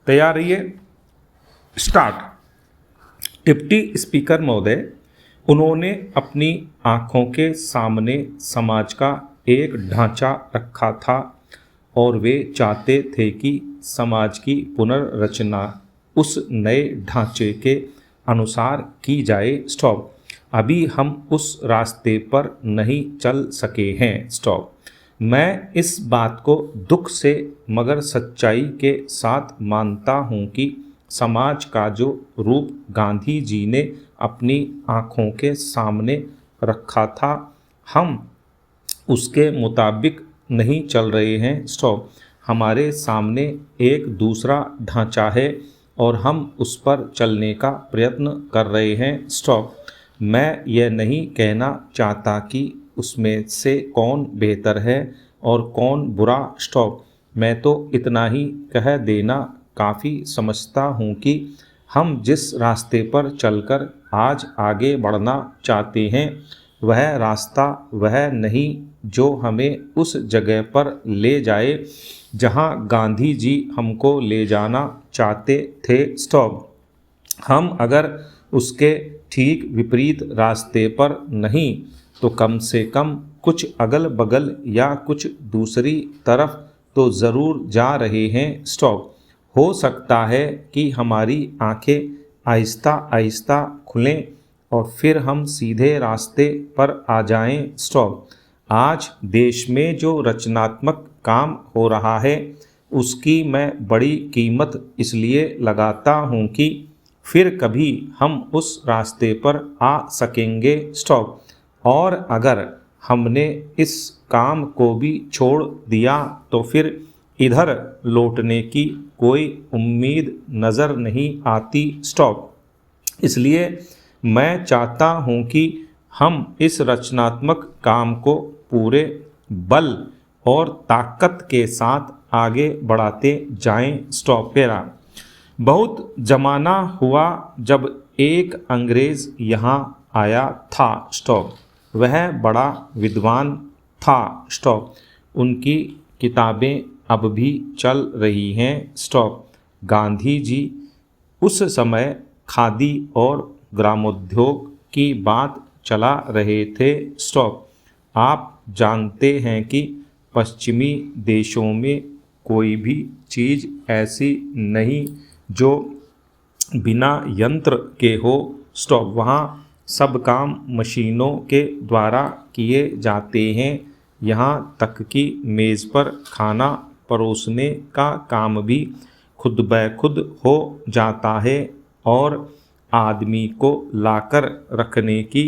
तैयार रहिए, start. Deputy speaker महोदय, उन्होंने अपनी आँखों के सामने समाज का एक ढांचा रखा था और वे चाहते थे कि समाज की पुनर्रचना उस नए ढांचे के अनुसार की जाए। स्टॉप। अभी हम उस रास्ते पर नहीं चल सके हैं। स्टॉप। मैं इस बात को दुख से मगर सच्चाई के साथ मानता हूँ कि समाज का जो रूप गांधी जी ने अपनी आँखों के सामने रखा था, हम उसके मुताबिक नहीं चल रहे हैं। स्टॉप। हमारे सामने एक दूसरा ढांचा है और हम उस पर चलने का प्रयत्न कर रहे हैं। स्टॉप। मैं यह नहीं कहना चाहता कि उसमें से कौन बेहतर है और कौन बुरा। स्टॉप। मैं तो इतना ही कह देना काफ़ी समझता हूँ कि हम जिस रास्ते पर चलकर आज आगे बढ़ना चाहते हैं, वह रास्ता वह नहीं जो हमें उस जगह पर ले जाए जहां गांधी जी हमको ले जाना चाहते थे। स्टॉप। हम अगर उसके ठीक विपरीत रास्ते पर नहीं तो कम से कम कुछ अगल बगल या कुछ दूसरी तरफ तो ज़रूर जा रहे हैं। स्टॉप। हो सकता है कि हमारी आंखें आहिस्ता आहिस्ता खुलें और फिर हम सीधे रास्ते पर आ जाएं। स्टॉप। आज देश में जो रचनात्मक काम हो रहा है, उसकी मैं बड़ी कीमत इसलिए लगाता हूँ कि फिर कभी हम उस रास्ते पर आ सकेंगे। स्टॉप। और अगर हमने इस काम को भी छोड़ दिया तो फिर इधर लौटने की कोई उम्मीद नज़र नहीं आती। स्टॉप। इसलिए मैं चाहता हूँ कि हम इस रचनात्मक काम को पूरे बल और ताकत के साथ आगे बढ़ाते जाएं। स्टॉप। पेरा। बहुत जमाना हुआ जब एक अंग्रेज़ यहाँ आया था। स्टॉप। वह बड़ा विद्वान था। स्टॉप। उनकी किताबें अब भी चल रही हैं। स्टॉप। गांधी जी उस समय खादी और ग्रामोद्योग की बात चला रहे थे। स्टॉप। आप जानते हैं कि पश्चिमी देशों में कोई भी चीज़ ऐसी नहीं जो बिना यंत्र के हो। स्टॉप। वहाँ सब काम मशीनों के द्वारा किए जाते हैं। यहाँ तक कि मेज़ पर खाना परोसने का काम भी खुद ब खुद हो जाता है और आदमी को लाकर रखने की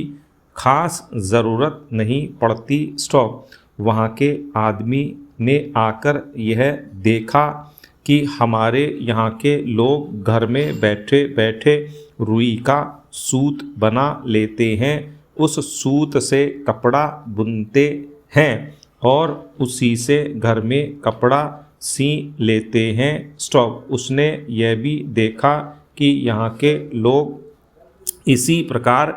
खास ज़रूरत नहीं पड़ती। स्टॉप। वहाँ के आदमी ने आकर यह देखा कि हमारे यहाँ के लोग घर में बैठे बैठे रुई का सूत बना लेते हैं, उस सूत से कपड़ा बुनते हैं और उसी से घर में कपड़ा सी लेते हैं। स्टॉप। उसने यह भी देखा कि यहाँ के लोग इसी प्रकार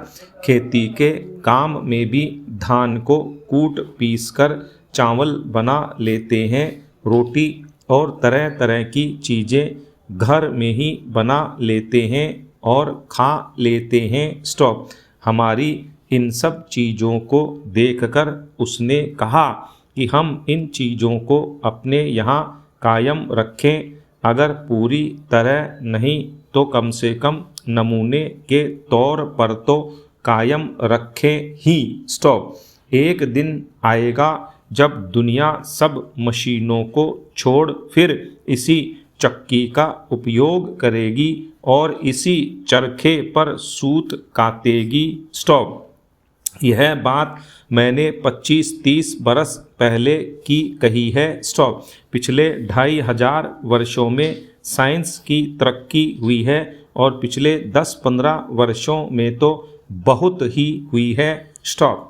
खेती के काम में भी धान को कूट पीस कर चावल बना लेते हैं, रोटी और तरह तरह की चीज़ें घर में ही बना लेते हैं और खा लेते हैं। स्टॉप। हमारी इन सब चीज़ों को देखकर उसने कहा कि हम इन चीज़ों को अपने यहाँ कायम रखें, अगर पूरी तरह नहीं तो कम से कम नमूने के तौर पर तो कायम रखें ही। स्टॉप। एक दिन आएगा जब दुनिया सब मशीनों को छोड़ फिर इसी चक्की का उपयोग करेगी और इसी चरखे पर सूत कातेगी। स्टॉप। यह बात मैंने 25-30 बरस पहले की कही है। स्टॉप। पिछले 2500 वर्षों में साइंस की तरक्की हुई है और पिछले 10-15 वर्षों में तो बहुत ही हुई है। स्टॉप।